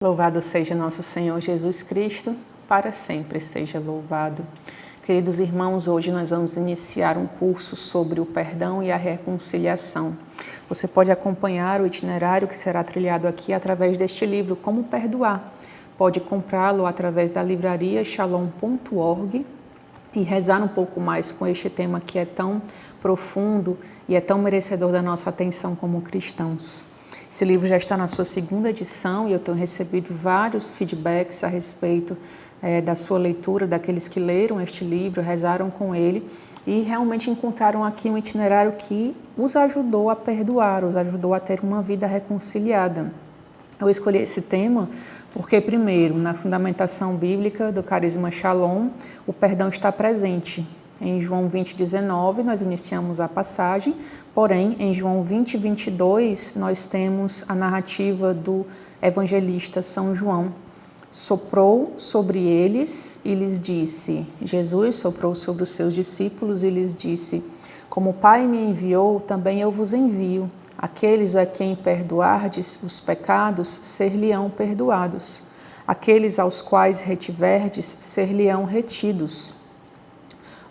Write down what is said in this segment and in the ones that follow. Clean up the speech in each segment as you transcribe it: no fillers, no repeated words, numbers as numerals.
Louvado seja nosso Senhor Jesus Cristo, para sempre seja louvado. Queridos irmãos, hoje nós vamos iniciar um curso sobre o perdão e a reconciliação. Você pode acompanhar o itinerário que será trilhado aqui através deste livro, Como Perdoar. Pode comprá-lo através da livraria shalom.org e rezar um pouco mais com este tema que é tão profundo e é tão merecedor da nossa atenção como cristãos. Esse livro já está na sua segunda edição e eu tenho recebido vários feedbacks a respeito da sua leitura, daqueles que leram este livro, rezaram com ele e realmente encontraram aqui um itinerário que os ajudou a perdoar, os ajudou a ter uma vida reconciliada. Eu escolhi esse tema porque, primeiro, na fundamentação bíblica do carisma Shalom, o perdão está presente. Em João 20:19, nós iniciamos a passagem, porém, em João 20:22, nós temos a narrativa do evangelista São João. Soprou sobre eles e lhes disse, Jesus soprou sobre os seus discípulos e lhes disse, como o Pai me enviou, também eu vos envio. Aqueles a quem perdoardes os pecados, ser-lhe-ão perdoados. Aqueles aos quais retiverdes, ser-lhe-ão retidos.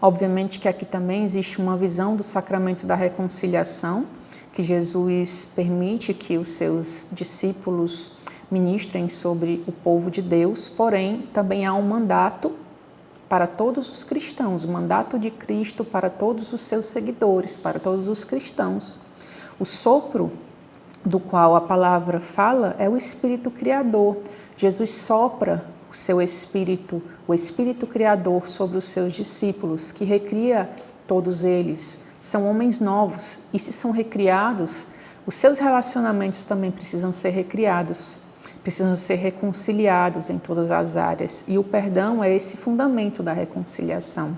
Obviamente que aqui também existe uma visão do sacramento da reconciliação, que Jesus permite que os seus discípulos ministrem sobre o povo de Deus, porém também há um mandato para todos os cristãos, o mandato de Cristo para todos os seus seguidores, para todos os cristãos. O sopro do qual a palavra fala é o Espírito Criador. Jesus sopra o seu Espírito, o Espírito Criador sobre os seus discípulos, que recria todos eles. São homens novos e se são recriados, os seus relacionamentos também precisam ser recriados, precisam ser reconciliados em todas as áreas. E o perdão é esse fundamento da reconciliação.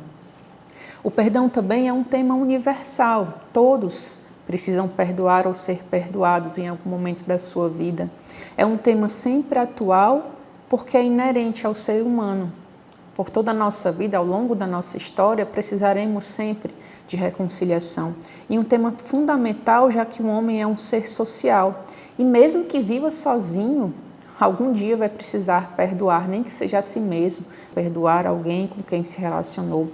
O perdão também é um tema universal, todos precisam perdoar ou ser perdoados em algum momento da sua vida. É um tema sempre atual, porque é inerente ao ser humano. Por toda a nossa vida, ao longo da nossa história, precisaremos sempre de reconciliação. E um tema fundamental, já que o homem é um ser social. E mesmo que viva sozinho, algum dia vai precisar perdoar, nem que seja a si mesmo, perdoar alguém com quem se relacionou.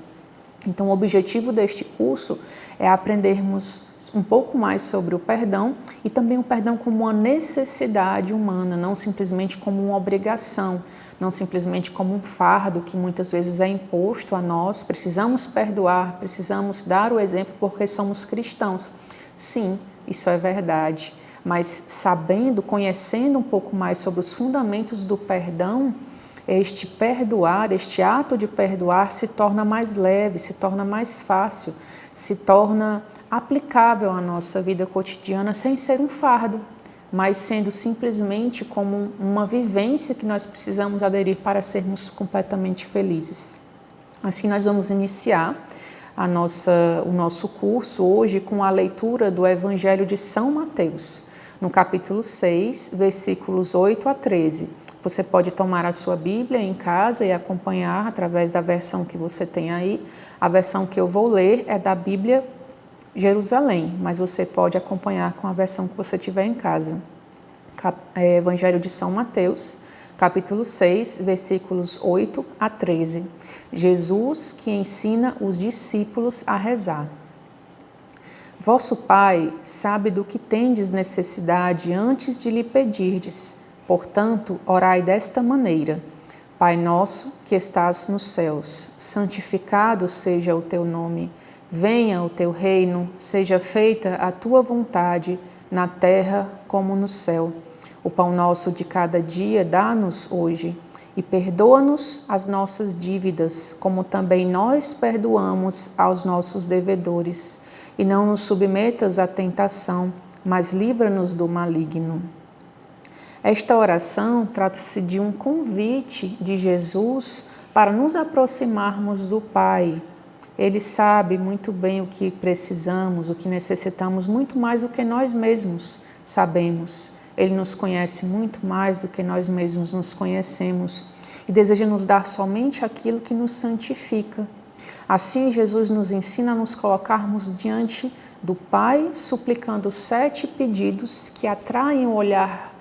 Então, o objetivo deste curso é aprendermos um pouco mais sobre o perdão e também o perdão como uma necessidade humana, não simplesmente como uma obrigação, não simplesmente como um fardo que muitas vezes é imposto a nós. Precisamos perdoar, precisamos dar o exemplo porque somos cristãos. Sim, isso é verdade, mas sabendo, conhecendo um pouco mais sobre os fundamentos do perdão, este perdoar, este ato de perdoar se torna mais leve, se torna mais fácil, se torna aplicável à nossa vida cotidiana sem ser um fardo, mas sendo simplesmente como uma vivência que nós precisamos aderir para sermos completamente felizes. Assim nós vamos iniciar o nosso curso hoje com a leitura do Evangelho de São Mateus, no capítulo 6, versículos 8 a 13. Você pode tomar a sua Bíblia em casa e acompanhar através da versão que você tem aí. A versão que eu vou ler é da Bíblia Jerusalém, mas você pode acompanhar com a versão que você tiver em casa. Evangelho de São Mateus, capítulo 6, versículos 8 a 13. Jesus que ensina os discípulos a rezar. Vosso Pai sabe do que tendes necessidade antes de lhe pedirdes. Portanto, orai desta maneira. Pai nosso, que estás nos céus, santificado seja o teu nome. Venha o teu reino, seja feita a tua vontade, na terra como no céu. O pão nosso de cada dia dá-nos hoje. E perdoa-nos as nossas dívidas, como também nós perdoamos aos nossos devedores. E não nos submetas à tentação, mas livra-nos do maligno. Esta oração trata-se de um convite de Jesus para nos aproximarmos do Pai. Ele sabe muito bem o que precisamos, o que necessitamos, muito mais do que nós mesmos sabemos. Ele nos conhece muito mais do que nós mesmos nos conhecemos e deseja nos dar somente aquilo que nos santifica. Assim, Jesus nos ensina a nos colocarmos diante do Pai, suplicando 7 pedidos que atraem o olhar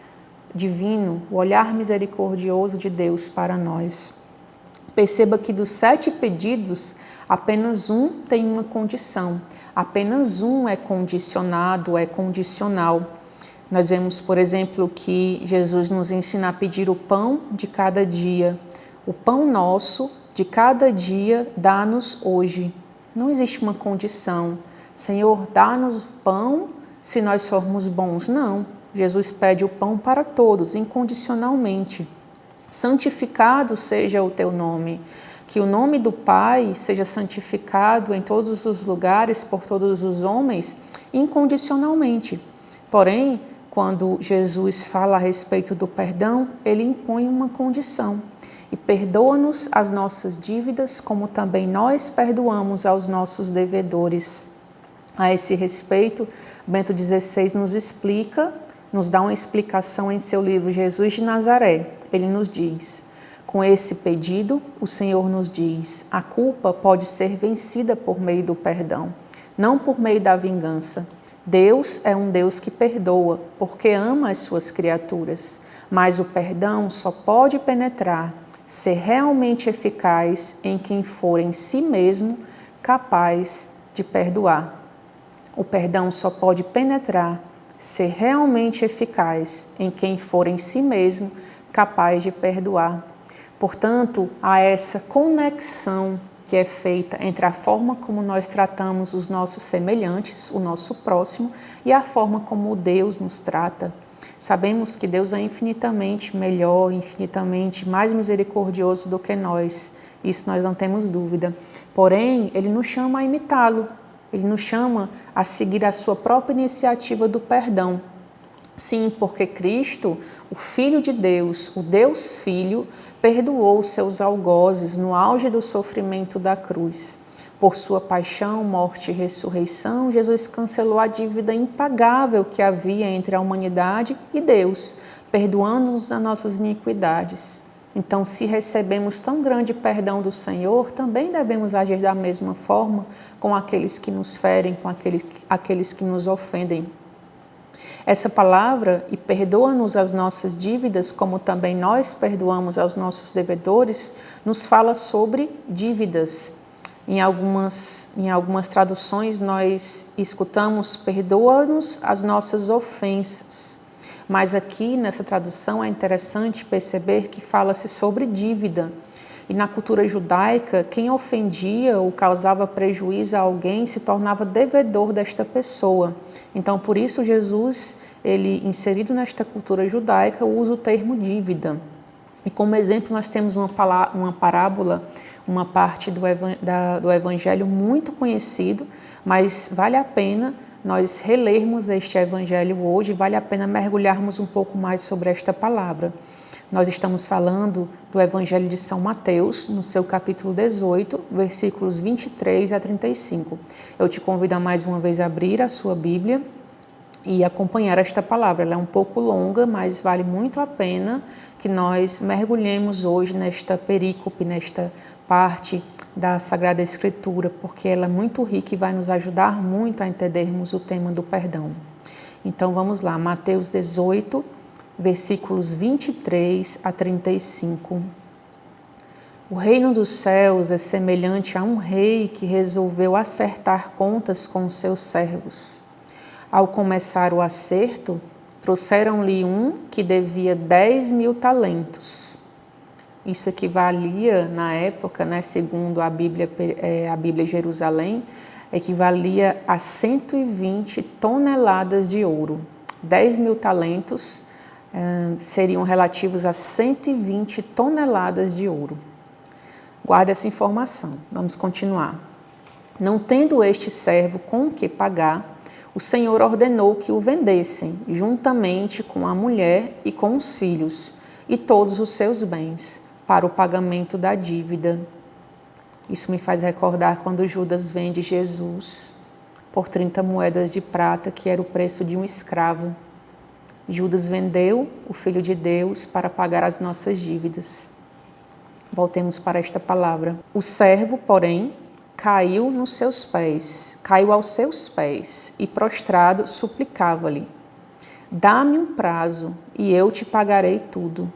divino, o olhar misericordioso de Deus para nós. Perceba que dos 7 pedidos, apenas um tem uma condição, apenas um é condicionado, é condicional. Nós vemos, por exemplo, que Jesus nos ensina a pedir o pão de cada dia. O pão nosso de cada dia dá-nos hoje. Não existe uma condição. Senhor, dá-nos pão se nós formos bons. Não. Jesus pede o pão para todos, incondicionalmente. Santificado seja o teu nome. Que o nome do Pai seja santificado em todos os lugares, por todos os homens, incondicionalmente. Porém, quando Jesus fala a respeito do perdão, ele impõe uma condição. E perdoa-nos as nossas dívidas, como também nós perdoamos aos nossos devedores. A esse respeito, Bento XVI nos explica, nos dá uma explicação em seu livro Jesus de Nazaré. Ele nos diz: com esse pedido, o Senhor nos diz, a culpa pode ser vencida por meio do perdão, não por meio da vingança. Deus é um Deus que perdoa, porque ama as suas criaturas, mas o perdão só pode penetrar, ser realmente eficaz em quem for em si mesmo capaz de perdoar. O perdão só pode penetrar, ser realmente eficaz em quem for em si mesmo capaz de perdoar. Portanto, há essa conexão que é feita entre a forma como nós tratamos os nossos semelhantes, o nosso próximo, e a forma como Deus nos trata. Sabemos que Deus é infinitamente melhor, infinitamente mais misericordioso do que nós. Isso nós não temos dúvida. Porém, Ele nos chama a imitá-lo. Ele nos chama a seguir a sua própria iniciativa do perdão. Sim, porque Cristo, o Filho de Deus, o Deus Filho, perdoou os seus algozes no auge do sofrimento da cruz. Por sua paixão, morte e ressurreição, Jesus cancelou a dívida impagável que havia entre a humanidade e Deus, perdoando-nos das nossas iniquidades. Então, se recebemos tão grande perdão do Senhor, também devemos agir da mesma forma com aqueles que nos ferem, com aqueles que nos ofendem. Essa palavra, e perdoa-nos as nossas dívidas, como também nós perdoamos aos nossos devedores, nos fala sobre dívidas. Em algumas traduções nós escutamos, perdoa-nos as nossas ofensas. Mas aqui nessa tradução é interessante perceber que fala-se sobre dívida. E na cultura judaica, quem ofendia ou causava prejuízo a alguém se tornava devedor desta pessoa. Então, por isso, Jesus, ele inserido nesta cultura judaica, usa o termo dívida. E como exemplo, nós temos uma parábola, uma parte do Evangelho muito conhecido, mas vale a pena nós relermos este Evangelho hoje, vale a pena mergulharmos um pouco mais sobre esta palavra. Nós estamos falando do Evangelho de São Mateus, no seu capítulo 18, versículos 23 a 35. Eu te convido a mais uma vez a abrir a sua Bíblia e acompanhar esta palavra. Ela é um pouco longa, mas vale muito a pena que nós mergulhemos hoje nesta perícope, nesta parte da Sagrada Escritura, porque ela é muito rica e vai nos ajudar muito a entendermos o tema do perdão. Então vamos lá, Mateus 18, versículos 23 a 35. O reino dos céus é semelhante a um rei que resolveu acertar contas com os seus servos. Ao começar o acerto, trouxeram-lhe um que devia 10.000 talentos. Isso equivalia, na época, segundo a Bíblia Jerusalém, equivalia a 120 toneladas de ouro. 10.000 talentos seriam relativos a 120 toneladas de ouro. Guarde essa informação. Vamos continuar. Não tendo este servo com o que pagar, o Senhor ordenou que o vendessem, juntamente com a mulher e com os filhos, e todos os seus bens, para o pagamento da dívida. Isso me faz recordar quando Judas vende Jesus por 30 moedas de prata, que era o preço de um escravo. Judas vendeu o Filho de Deus para pagar as nossas dívidas. Voltemos para esta palavra. O servo, porém, caiu aos seus pés e prostrado suplicava-lhe: Dá-me um prazo e eu te pagarei tudo.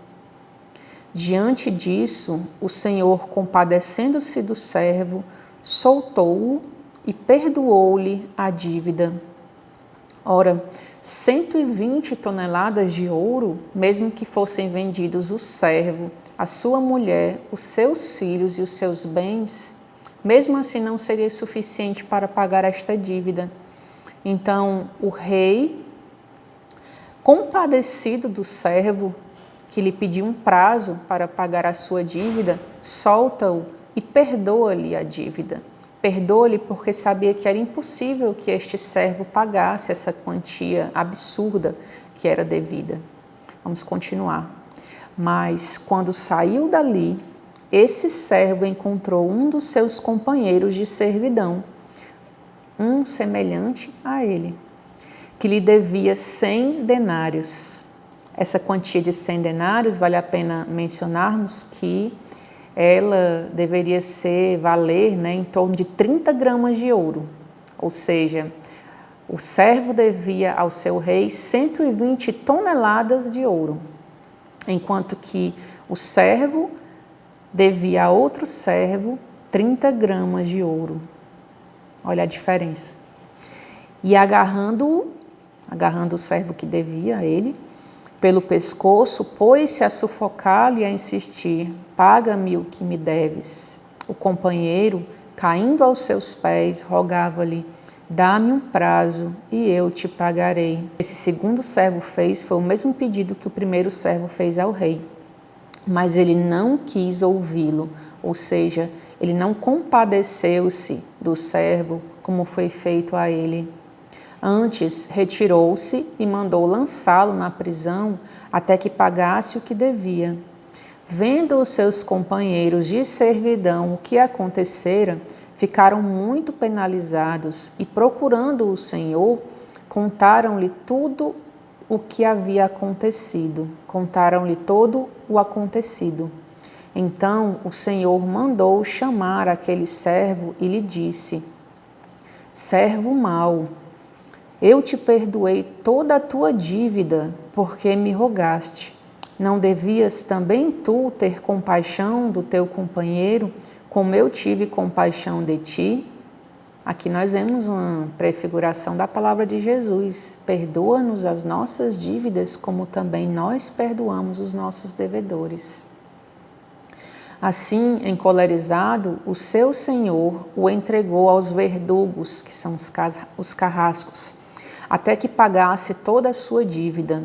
Diante disso, o Senhor, compadecendo-se do servo, soltou-o e perdoou-lhe a dívida. Ora, 120 toneladas de ouro, mesmo que fossem vendidos o servo, a sua mulher, os seus filhos e os seus bens, mesmo assim não seria suficiente para pagar esta dívida. Então, o rei, compadecido do servo, que lhe pediu um prazo para pagar a sua dívida, solta-o e perdoa-lhe a dívida. Perdoa-lhe porque sabia que era impossível que este servo pagasse essa quantia absurda que era devida. Vamos continuar. Mas quando saiu dali, esse servo encontrou um dos seus companheiros de servidão, um semelhante a ele, que lhe devia 100 denários. Essa quantia de 100 denários, vale a pena mencionarmos que ela deveria valer em torno de 30 gramas de ouro. Ou seja, o servo devia ao seu rei 120 toneladas de ouro, enquanto que o servo devia a outro servo 30 gramas de ouro. Olha a diferença. E agarrando o servo que devia a ele, pelo pescoço, pôs-se a sufocá-lo e a insistir: paga-me o que me deves. O companheiro, caindo aos seus pés, rogava-lhe: dá-me um prazo e eu te pagarei. Esse segundo servo foi o mesmo pedido que o primeiro servo fez ao rei, mas ele não quis ouvi-lo, ou seja, ele não compadeceu-se do servo como foi feito a ele. Antes, retirou-se e mandou lançá-lo na prisão até que pagasse o que devia. Vendo os seus companheiros de servidão o que acontecera, ficaram muito penalizados e, procurando o Senhor, contaram-lhe tudo o que havia acontecido. Contaram-lhe todo o acontecido. Então o Senhor mandou chamar aquele servo e lhe disse: servo mau, eu te perdoei toda a tua dívida, porque me rogaste. Não devias também tu ter compaixão do teu companheiro, como eu tive compaixão de ti? Aqui nós vemos uma prefiguração da palavra de Jesus. Perdoa-nos as nossas dívidas, como também nós perdoamos os nossos devedores. Assim, encolerizado, o seu senhor o entregou aos verdugos, que são os carrascos, até que pagasse toda a sua dívida,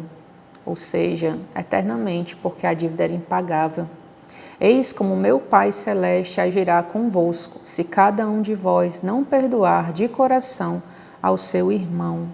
ou seja, eternamente, porque a dívida era impagável. Eis como meu Pai Celeste agirá convosco, se cada um de vós não perdoar de coração ao seu irmão.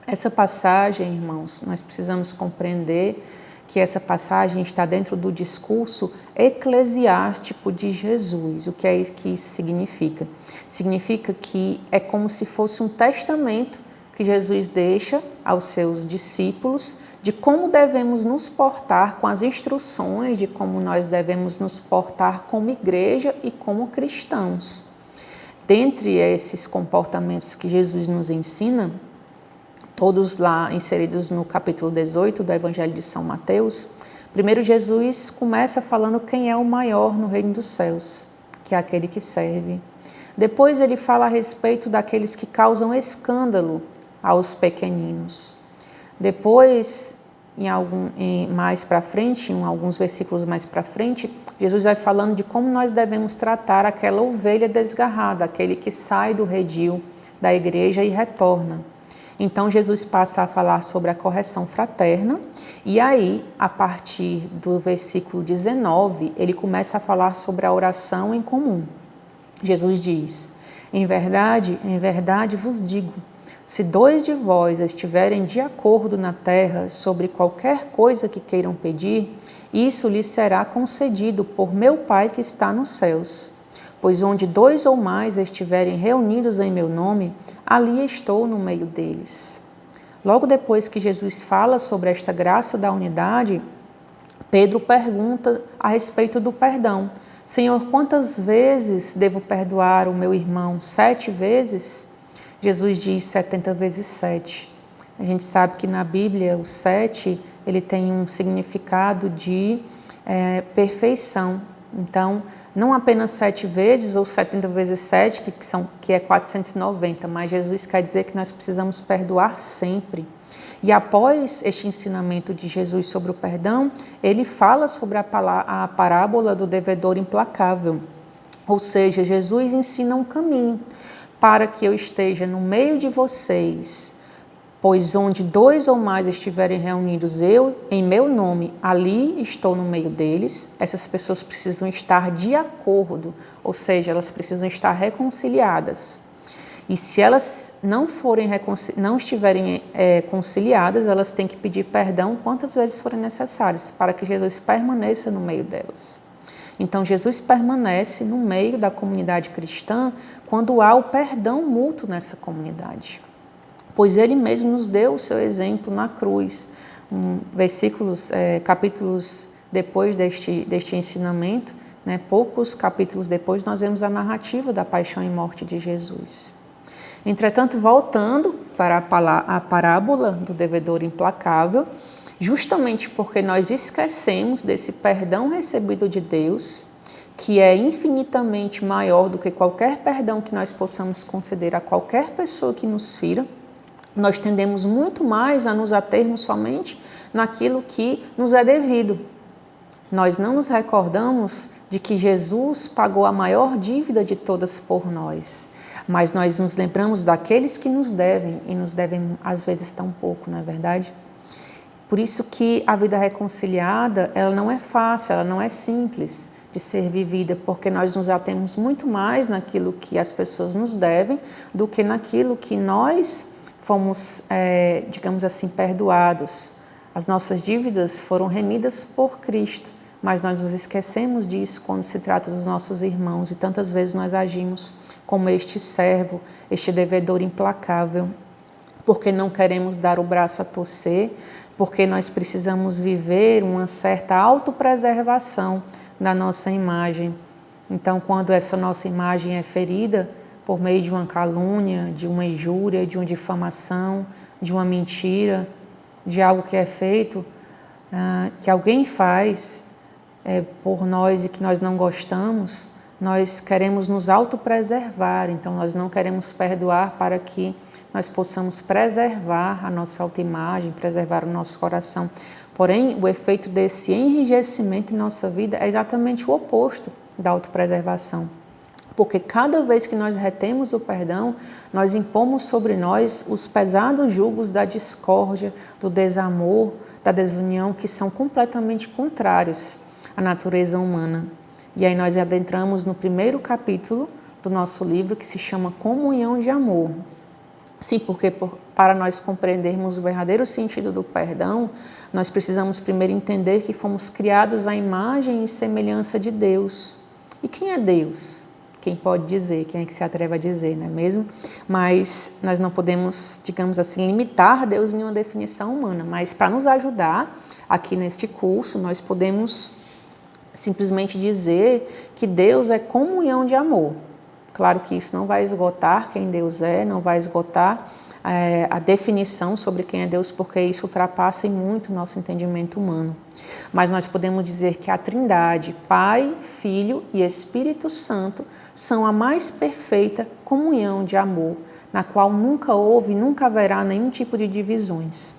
Essa passagem, irmãos, nós precisamos compreender que essa passagem está dentro do discurso eclesiástico de Jesus. O que é que isso significa? Significa que é como se fosse um testamento que Jesus deixa aos seus discípulos de como devemos nos portar, com as instruções de como nós devemos nos portar como igreja e como cristãos. Dentre esses comportamentos que Jesus nos ensina, todos lá inseridos no capítulo 18 do Evangelho de São Mateus, primeiro Jesus começa falando quem é o maior no reino dos céus, que é aquele que serve. Depois ele fala a respeito daqueles que causam escândalo aos pequeninos. Depois, mais para frente, em alguns versículos mais para frente, Jesus vai falando de como nós devemos tratar aquela ovelha desgarrada, aquele que sai do redil da igreja e retorna. Então Jesus passa a falar sobre a correção fraterna e aí, a partir do versículo 19, ele começa a falar sobre a oração em comum. Jesus diz: em verdade vos digo, se 2 de vós estiverem de acordo na terra sobre qualquer coisa que queiram pedir, isso lhes será concedido por meu Pai que está nos céus. Pois onde 2 ou mais estiverem reunidos em meu nome, ali estou no meio deles. Logo depois que Jesus fala sobre esta graça da unidade, Pedro pergunta a respeito do perdão. Senhor, quantas vezes devo perdoar o meu irmão? 7 vezes? Jesus diz 70 vezes 7. A gente sabe que na Bíblia o 7 ele tem um significado de perfeição. Então, não apenas 7 vezes ou 70 vezes 7, que é 490, mas Jesus quer dizer que nós precisamos perdoar sempre. E após este ensinamento de Jesus sobre o perdão, ele fala sobre a parábola do devedor implacável. Ou seja, Jesus ensina um caminho para que eu esteja no meio de vocês, pois onde 2 ou mais estiverem reunidos, eu, em meu nome, ali estou no meio deles. Essas pessoas precisam estar de acordo, ou seja, elas precisam estar reconciliadas. E se elas não estiverem conciliadas, elas têm que pedir perdão quantas vezes forem necessárias, para que Jesus permaneça no meio delas. Então, Jesus permanece no meio da comunidade cristã quando há o perdão mútuo nessa comunidade. Pois ele mesmo nos deu o seu exemplo na cruz. Capítulos depois deste ensinamento, poucos capítulos depois, nós vemos a narrativa da paixão e morte de Jesus. Entretanto, voltando para a parábola do devedor implacável, justamente porque nós esquecemos desse perdão recebido de Deus, que é infinitamente maior do que qualquer perdão que nós possamos conceder a qualquer pessoa que nos fira, nós tendemos muito mais a nos atermos somente naquilo que nos é devido. Nós não nos recordamos de que Jesus pagou a maior dívida de todas por nós, mas nós nos lembramos daqueles que nos devem, e nos devem às vezes tão pouco, não é verdade? Por isso que a vida reconciliada, ela não é fácil, ela não é simples de ser vivida, porque nós nos atemos muito mais naquilo que as pessoas nos devem do que naquilo que nós fomos, digamos assim, perdoados. As nossas dívidas foram remidas por Cristo, mas nós nos esquecemos disso quando se trata dos nossos irmãos e tantas vezes nós agimos como este servo, este devedor implacável, porque não queremos dar o braço a torcer, porque nós precisamos viver uma certa autopreservação da nossa imagem. Então, quando essa nossa imagem é ferida por meio de uma calúnia, de uma injúria, de uma difamação, de uma mentira, de algo que é feito, que alguém faz por nós e que nós não gostamos, nós queremos nos autopreservar, então nós não queremos perdoar para que nós possamos preservar a nossa autoimagem, preservar o nosso coração. Porém, o efeito desse enrijecimento em nossa vida é exatamente o oposto da autopreservação. Porque cada vez que nós retemos o perdão, nós impomos sobre nós os pesados julgos da discórdia, do desamor, da desunião, que são completamente contrários à natureza humana. E aí nós adentramos no primeiro capítulo do nosso livro, que se chama Comunhão de Amor. Sim, porque para nós compreendermos o verdadeiro sentido do perdão, nós precisamos primeiro entender que fomos criados à imagem e semelhança de Deus. E quem é Deus? Quem pode dizer? Quem é que se atreve a dizer, não é mesmo? Mas nós não podemos, digamos assim, limitar Deus em uma definição humana. Mas para nos ajudar aqui neste curso, nós podemos simplesmente dizer que Deus é comunhão de amor. Claro que isso não vai esgotar quem Deus é, não vai esgotar a definição sobre quem é Deus, porque isso ultrapassa em muito o nosso entendimento humano. Mas nós podemos dizer que a Trindade, Pai, Filho e Espírito Santo, são a mais perfeita comunhão de amor, na qual nunca houve e nunca haverá nenhum tipo de divisões.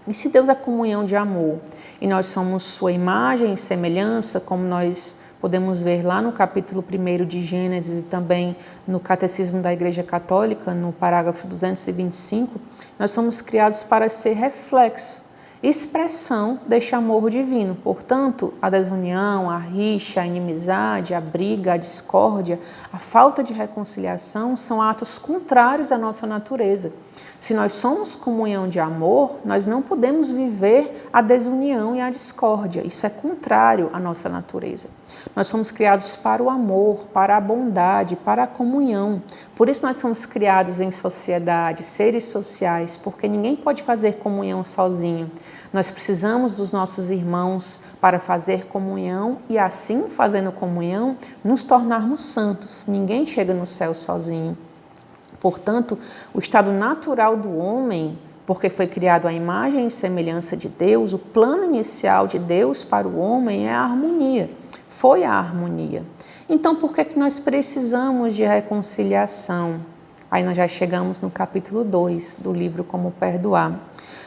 E se Deus é comunhão de amor, e nós somos sua imagem e semelhança, como nós podemos ver lá no capítulo 1 de Gênesis e também no Catecismo da Igreja Católica, no parágrafo 225, nós somos criados para ser reflexo, expressão deste amor divino. Portanto, a desunião, a rixa, a inimizade, a briga, a discórdia, a falta de reconciliação são atos contrários à nossa natureza. Se nós somos comunhão de amor, nós não podemos viver a desunião e a discórdia. Isso é contrário à nossa natureza. Nós somos criados para o amor, para a bondade, para a comunhão. Por isso nós somos criados em sociedade, seres sociais, porque ninguém pode fazer comunhão sozinho. Nós precisamos dos nossos irmãos para fazer comunhão e assim, fazendo comunhão, nos tornarmos santos. Ninguém chega no céu sozinho. Portanto, o estado natural do homem Porque foi criado à imagem e semelhança de Deus, o plano inicial de Deus para o homem é a harmonia. Foi a harmonia. Então, por que nós precisamos de reconciliação? Aí nós já chegamos no capítulo 2 do livro Como Perdoar.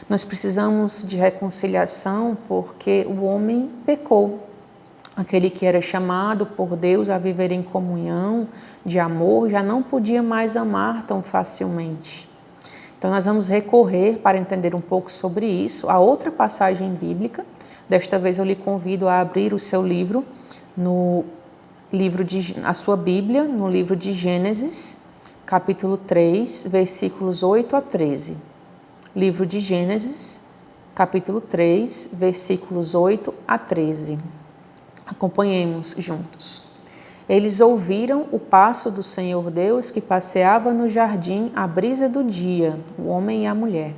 Nós precisamos de reconciliação porque o homem pecou. Aquele que era chamado por Deus a viver em comunhão, de amor, já não podia mais amar tão facilmente. Então nós vamos recorrer, para entender um pouco sobre isso, a outra passagem bíblica. Desta vez eu lhe convido a abrir o seu livro, a sua Bíblia, no livro de Gênesis, capítulo 3, versículos 8 a 13. Livro de Gênesis, capítulo 3, versículos 8 a 13. Acompanhemos juntos. Eles ouviram o passo do Senhor Deus que passeava no jardim à brisa do dia, o homem e a mulher.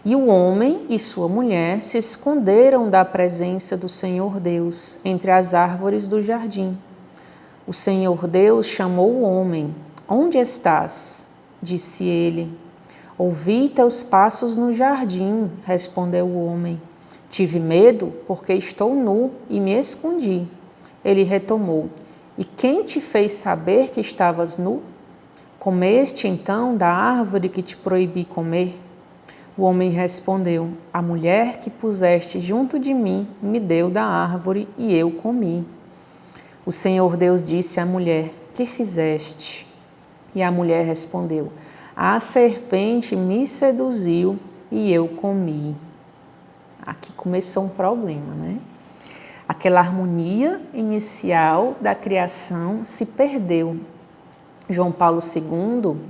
E o homem e sua mulher se esconderam da presença do Senhor Deus entre as árvores do jardim. O Senhor Deus chamou o homem. Onde estás? Disse ele. Ouvi teus passos no jardim, respondeu o homem. Tive medo porque estou nu e me escondi. Ele retomou. E quem te fez saber que estavas nu? Comeste então da árvore que te proibi comer? O homem respondeu, a mulher que puseste junto de mim me deu da árvore e eu comi. O Senhor Deus disse à mulher, que fizeste? E a mulher respondeu, a serpente me seduziu e eu comi. Aqui começou um problema, né? Aquela harmonia inicial da criação se perdeu.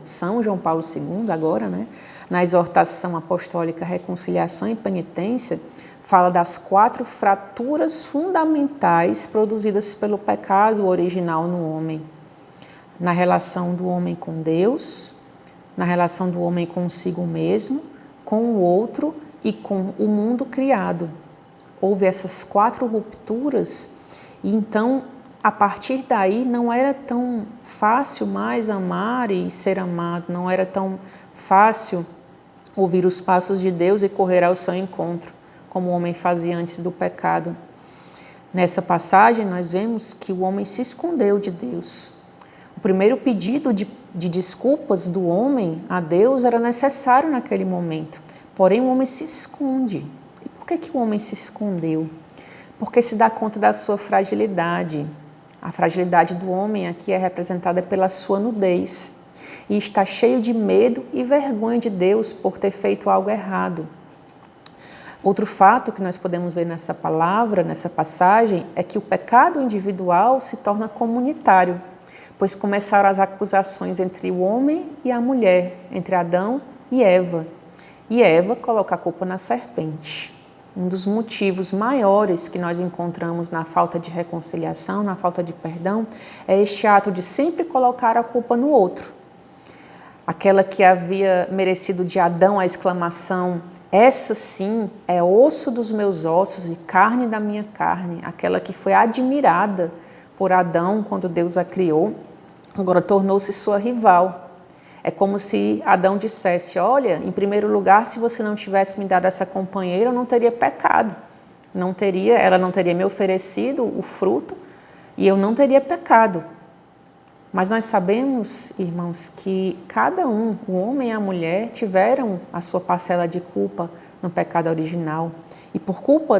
São João Paulo II agora, né? Na exortação apostólica Reconciliação e Penitência, fala das 4 fraturas fundamentais produzidas pelo pecado original no homem. Na relação do homem com Deus, na relação do homem consigo mesmo, com o outro e com o mundo criado. Houve essas 4 rupturas e então, a partir daí, não era tão fácil mais amar e ser amado, não era tão fácil ouvir os passos de Deus e correr ao seu encontro, como o homem fazia antes do pecado. Nessa passagem, nós vemos que o homem se escondeu de Deus. O primeiro pedido de desculpas do homem a Deus era necessário naquele momento, porém o homem se esconde. E por que o homem se escondeu? Porque se dá conta da sua fragilidade. A fragilidade do homem aqui é representada pela sua nudez e está cheio de medo e vergonha de Deus por ter feito algo errado. Outro fato que nós podemos ver nessa palavra, nessa passagem, é que o pecado individual se torna comunitário, pois começaram as acusações entre o homem e a mulher, entre Adão e Eva. E Eva coloca a culpa na serpente. Um dos motivos maiores que nós encontramos na falta de reconciliação, na falta de perdão, é este ato de sempre colocar a culpa no outro. Aquela que havia merecido de Adão a exclamação, essa sim é osso dos meus ossos e carne da minha carne, aquela que foi admirada por Adão quando Deus a criou, agora tornou-se sua rival. É como se Adão dissesse, olha, em primeiro lugar, se você não tivesse me dado essa companheira, eu não teria pecado. Ela não teria me oferecido o fruto e eu não teria pecado. Mas nós sabemos, irmãos, que cada um, o homem e a mulher, tiveram a sua parcela de culpa no pecado original. E por culpa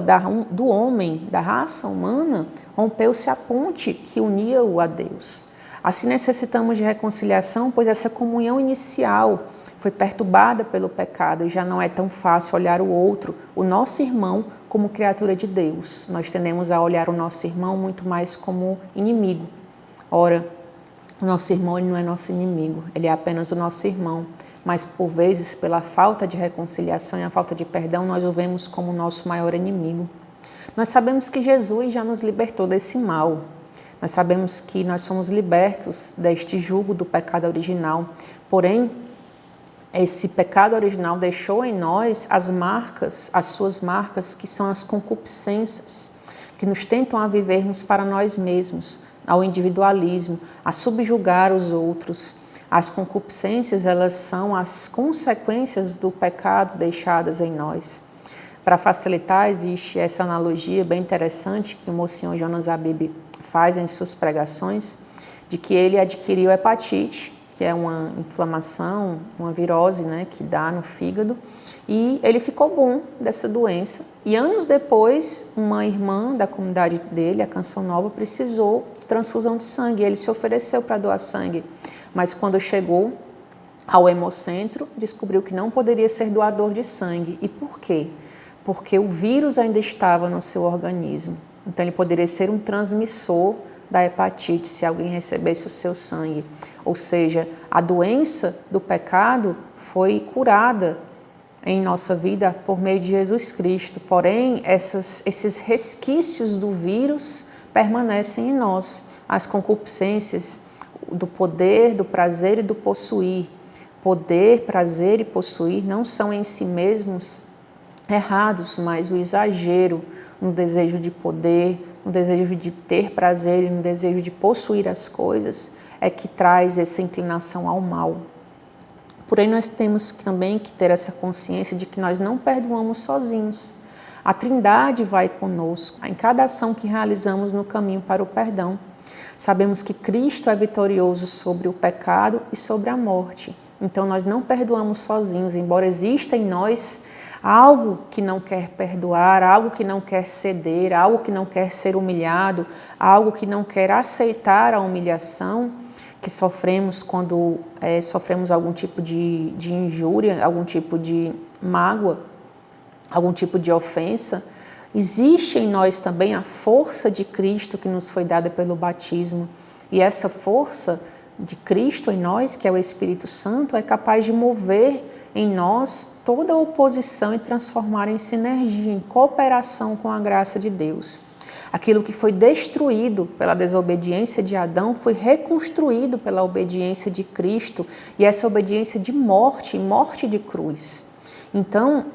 do homem, da raça humana, rompeu-se a ponte que unia-o a Deus. Assim necessitamos de reconciliação, pois essa comunhão inicial foi perturbada pelo pecado e já não é tão fácil olhar o outro, o nosso irmão, como criatura de Deus. Nós tendemos a olhar o nosso irmão muito mais como inimigo. Ora, o nosso irmão ele não é nosso inimigo, ele é apenas o nosso irmão. Mas, por vezes, pela falta de reconciliação e a falta de perdão, nós o vemos como o nosso maior inimigo. Nós sabemos que Jesus já nos libertou desse mal. Nós sabemos que nós somos libertos deste jugo do pecado original. Porém, esse pecado original deixou em nós as suas marcas, que são as concupiscências, que nos tentam a vivermos para nós mesmos, ao individualismo, a subjugar os outros, As concupiscências, elas são as consequências do pecado deixadas em nós. Para facilitar, existe essa analogia bem interessante que o Monsenhor Jonas Abib faz em suas pregações, de que ele adquiriu hepatite, que é uma inflamação, uma virose, né, que dá no fígado, e ele ficou bom dessa doença. E anos depois, uma irmã da comunidade dele, a Canção Nova, precisou de transfusão de sangue. Ele se ofereceu para doar sangue, mas quando chegou ao hemocentro, descobriu que não poderia ser doador de sangue. E por quê? Porque o vírus ainda estava no seu organismo. Então, ele poderia ser um transmissor da hepatite se alguém recebesse o seu sangue. Ou seja, a doença do pecado foi curada em nossa vida por meio de Jesus Cristo. Porém, esses resquícios do vírus permanecem em nós. As concupiscências do poder, do prazer e do possuir. Poder, prazer e possuir não são em si mesmos errados, mas o exagero no desejo de poder, no desejo de ter prazer e no desejo de possuir as coisas é que traz essa inclinação ao mal. Porém, nós temos também que ter essa consciência de que nós não perdoamos sozinhos. A Trindade vai conosco em cada ação que realizamos no caminho para o perdão. Sabemos que Cristo é vitorioso sobre o pecado e sobre a morte. Então, nós não perdoamos sozinhos, embora exista em nós algo que não quer perdoar, algo que não quer ceder, algo que não quer ser humilhado, algo que não quer aceitar a humilhação que sofremos quando sofremos algum tipo de injúria, algum tipo de mágoa, algum tipo de ofensa. Existe em nós também a força de Cristo que nos foi dada pelo batismo. E essa força de Cristo em nós, que é o Espírito Santo, é capaz de mover em nós toda a oposição e transformar em sinergia, em cooperação com a graça de Deus. Aquilo que foi destruído pela desobediência de Adão foi reconstruído pela obediência de Cristo, e essa obediência de morte, morte de cruz. Então,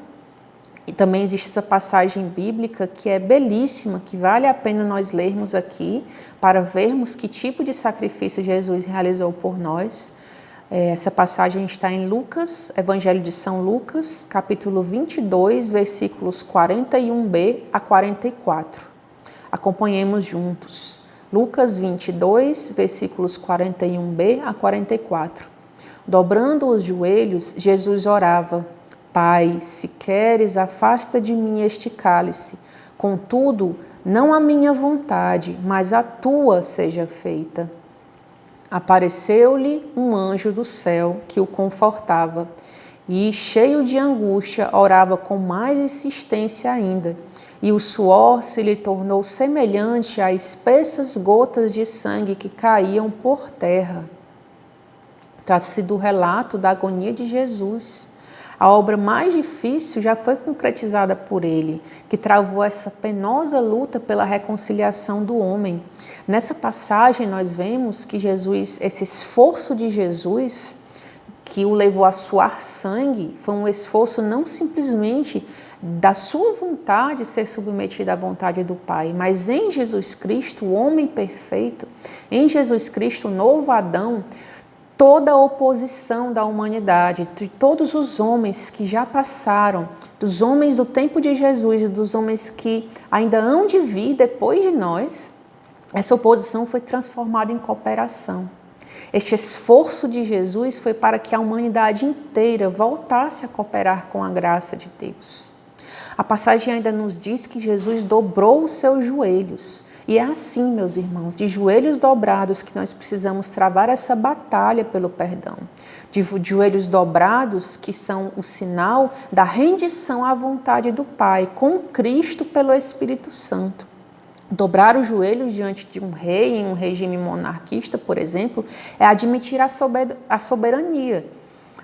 e também existe essa passagem bíblica que é belíssima, que vale a pena nós lermos aqui para vermos que tipo de sacrifício Jesus realizou por nós. Essa passagem está em Lucas, Evangelho de São Lucas, capítulo 22, versículos 41b a 44. Acompanhemos juntos. Lucas 22, versículos 41b a 44. Dobrando os joelhos, Jesus orava: Pai, se queres, afasta de mim este cálice. Contudo, não a minha vontade, mas a tua seja feita. Apareceu-lhe um anjo do céu que o confortava e, cheio de angústia, orava com mais insistência ainda. E o suor se lhe tornou semelhante a espessas gotas de sangue que caíam por terra. Trata-se do relato da agonia de Jesus. A obra mais difícil já foi concretizada por ele, que travou essa penosa luta pela reconciliação do homem. Nessa passagem nós vemos que Jesus, esse esforço de Jesus, que o levou a suar sangue, foi um esforço não simplesmente da sua vontade ser submetida à vontade do Pai, mas em Jesus Cristo, o homem perfeito, em Jesus Cristo, o novo Adão, toda a oposição da humanidade, de todos os homens que já passaram, dos homens do tempo de Jesus e dos homens que ainda hão de vir depois de nós, essa oposição foi transformada em cooperação. Este esforço de Jesus foi para que a humanidade inteira voltasse a cooperar com a graça de Deus. A passagem ainda nos diz que Jesus dobrou os seus joelhos. E é assim, meus irmãos, de joelhos dobrados que nós precisamos travar essa batalha pelo perdão. De joelhos dobrados que são o sinal da rendição à vontade do Pai, com Cristo pelo Espírito Santo. Dobrar os joelhos diante de um rei em um regime monarquista, por exemplo, é admitir a soberania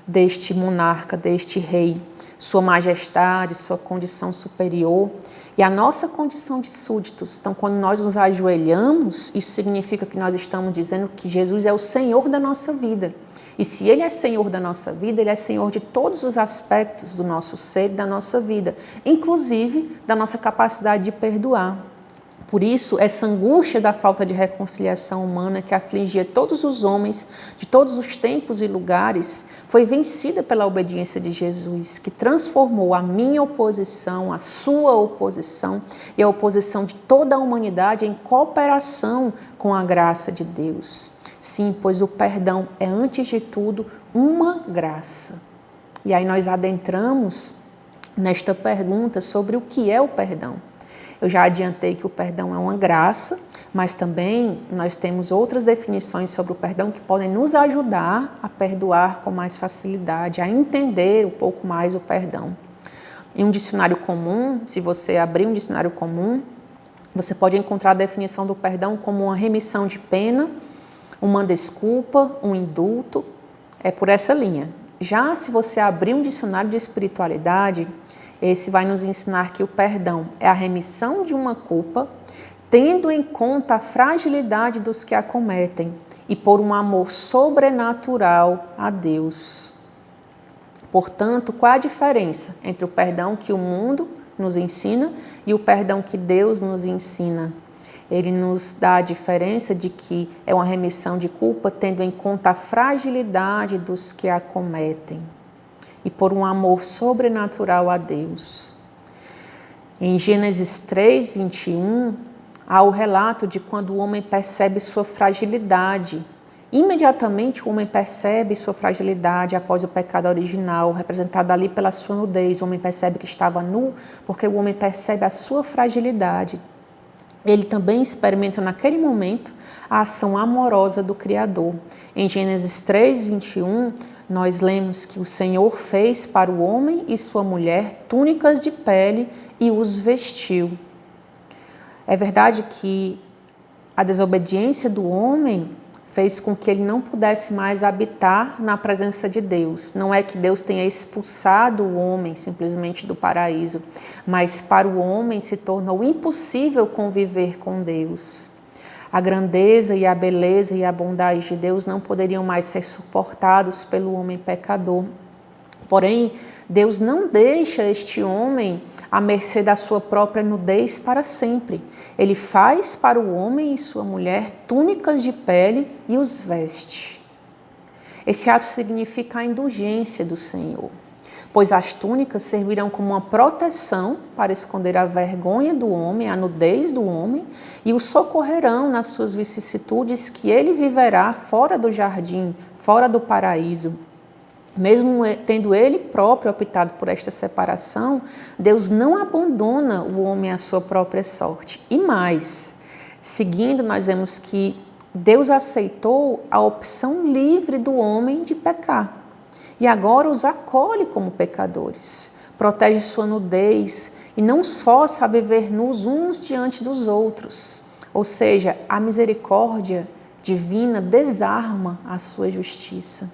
deste monarca, deste rei, sua majestade, sua condição superior e a nossa condição de súditos. Então, quando nós nos ajoelhamos, isso significa que nós estamos dizendo que Jesus é o Senhor da nossa vida. E se Ele é Senhor da nossa vida, Ele é Senhor de todos os aspectos do nosso ser e da nossa vida, inclusive da nossa capacidade de perdoar. Por isso, essa angústia da falta de reconciliação humana que afligia todos os homens de todos os tempos e lugares foi vencida pela obediência de Jesus, que transformou a minha oposição, a sua oposição e a oposição de toda a humanidade em cooperação com a graça de Deus. Sim, pois o perdão é, antes de tudo, uma graça. E aí nós adentramos nesta pergunta sobre o que é o perdão. Eu já adiantei que o perdão é uma graça, mas também nós temos outras definições sobre o perdão que podem nos ajudar a perdoar com mais facilidade, a entender um pouco mais o perdão. Em um dicionário comum, se você abrir um dicionário comum, você pode encontrar a definição do perdão como uma remissão de pena, uma desculpa, um indulto, é por essa linha. Já se você abrir um dicionário de espiritualidade, esse vai nos ensinar que o perdão é a remissão de uma culpa, tendo em conta a fragilidade dos que a cometem e por um amor sobrenatural a Deus. Portanto, qual a diferença entre o perdão que o mundo nos ensina e o perdão que Deus nos ensina? Ele nos dá a diferença de que é uma remissão de culpa, tendo em conta a fragilidade dos que a cometem e por um amor sobrenatural a Deus. Em Gênesis 3, 21, há o relato de quando o homem percebe sua fragilidade. Imediatamente o homem percebe sua fragilidade após o pecado original, representado ali pela sua nudez. O homem percebe que estava nu, porque o homem percebe a sua fragilidade. Ele também experimenta naquele momento a ação amorosa do Criador. Em Gênesis 3, 21, nós lemos que o Senhor fez para o homem e sua mulher túnicas de pele e os vestiu. É verdade que a desobediência do homem fez com que ele não pudesse mais habitar na presença de Deus. Não é que Deus tenha expulsado o homem simplesmente do paraíso, mas para o homem se tornou impossível conviver com Deus. A grandeza e a beleza e a bondade de Deus não poderiam mais ser suportados pelo homem pecador. Porém, Deus não deixa este homem à mercê da sua própria nudez para sempre. Ele faz para o homem e sua mulher túnicas de pele e os veste. Esse ato significa a indulgência do Senhor, pois as túnicas servirão como uma proteção para esconder a vergonha do homem, a nudez do homem, e o socorrerão nas suas vicissitudes que ele viverá fora do jardim, fora do paraíso. Mesmo tendo ele próprio optado por esta separação, Deus não abandona o homem à sua própria sorte. E mais, seguindo, nós vemos que Deus aceitou a opção livre do homem de pecar. E agora os acolhe como pecadores, protege sua nudez e não os força a viver nus uns diante dos outros. Ou seja, a misericórdia divina desarma a sua justiça.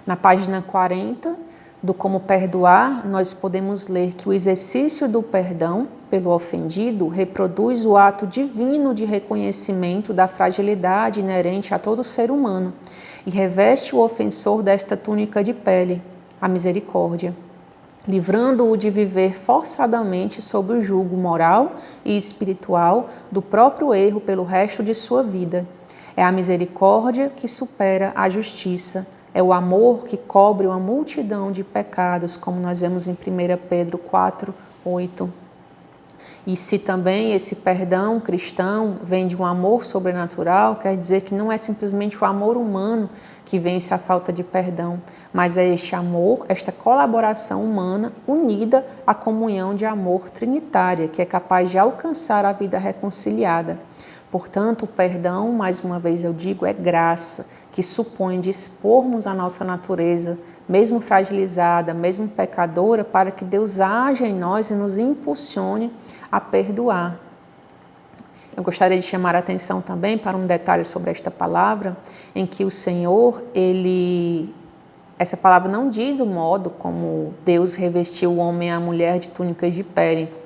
Na página 40 do Como Perdoar, nós podemos ler que o exercício do perdão pelo ofendido reproduz o ato divino de reconhecimento da fragilidade inerente a todo ser humano e reveste o ofensor desta túnica de pele, a misericórdia, livrando-o de viver forçadamente sob o jugo moral e espiritual do próprio erro pelo resto de sua vida. É a misericórdia que supera a justiça. É o amor que cobre uma multidão de pecados, como nós vemos em 1 Pedro 4, 8. E se também esse perdão cristão vem de um amor sobrenatural, quer dizer que não é simplesmente o amor humano que vence a falta de perdão, mas é este amor, esta colaboração humana unida à comunhão de amor trinitária, que é capaz de alcançar a vida reconciliada. Portanto, o perdão, mais uma vez eu digo, é graça, que supõe dispormos a nossa natureza, mesmo fragilizada, mesmo pecadora, para que Deus haja em nós e nos impulsione a perdoar. Eu gostaria de chamar a atenção também para um detalhe sobre esta palavra, em que o Senhor, essa palavra não diz o modo como Deus revestiu o homem e a mulher de túnicas de pele.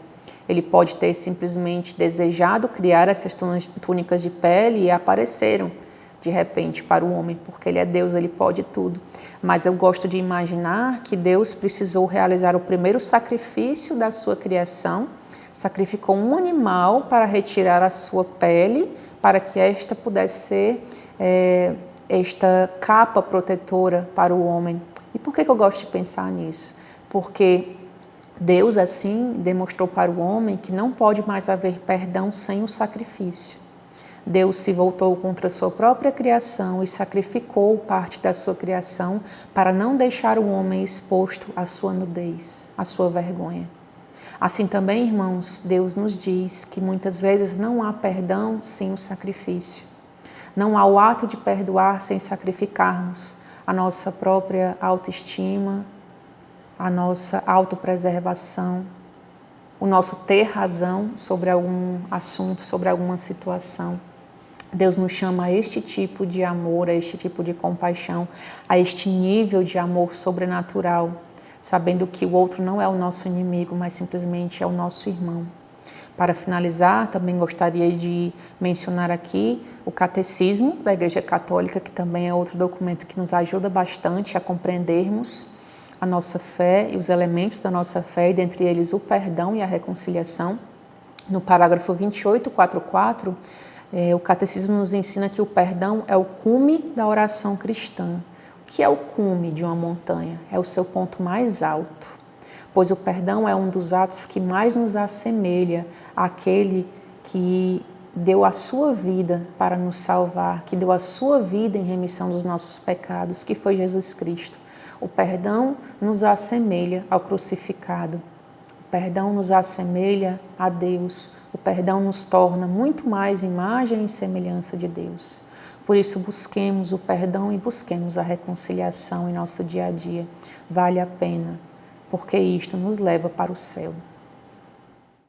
Ele pode ter simplesmente desejado criar essas túnicas de pele e apareceram de repente para o homem, porque ele é Deus, ele pode tudo. Mas eu gosto de imaginar que Deus precisou realizar o primeiro sacrifício da sua criação, sacrificou um animal para retirar a sua pele, para que esta pudesse ser esta capa protetora para o homem. E por que eu gosto de pensar nisso? Porque Deus, assim, demonstrou para o homem que não pode mais haver perdão sem o sacrifício. Deus se voltou contra a sua própria criação e sacrificou parte da sua criação para não deixar o homem exposto à sua nudez, à sua vergonha. Assim também, irmãos, Deus nos diz que muitas vezes não há perdão sem o sacrifício. Não há o ato de perdoar sem sacrificarmos a nossa própria autoestima, a nossa autopreservação, o nosso ter razão sobre algum assunto, sobre alguma situação. Deus nos chama a este tipo de amor, a este tipo de compaixão, a este nível de amor sobrenatural, sabendo que o outro não é o nosso inimigo, mas simplesmente é o nosso irmão. Para finalizar, também gostaria de mencionar aqui o Catecismo da Igreja Católica, que também é outro documento que nos ajuda bastante a compreendermos a nossa fé e os elementos da nossa fé, e dentre eles o perdão e a reconciliação. No parágrafo 2844, o Catecismo nos ensina que o perdão é o cume da oração cristã. O que é o cume de uma montanha? É o seu ponto mais alto, pois o perdão é um dos atos que mais nos assemelha àquele que deu a sua vida para nos salvar, que deu a sua vida em remissão dos nossos pecados, que foi Jesus Cristo. O perdão nos assemelha ao crucificado. O perdão nos assemelha a Deus. O perdão nos torna muito mais imagem e semelhança de Deus. Por isso, busquemos o perdão e busquemos a reconciliação em nosso dia a dia. Vale a pena, porque isto nos leva para o céu.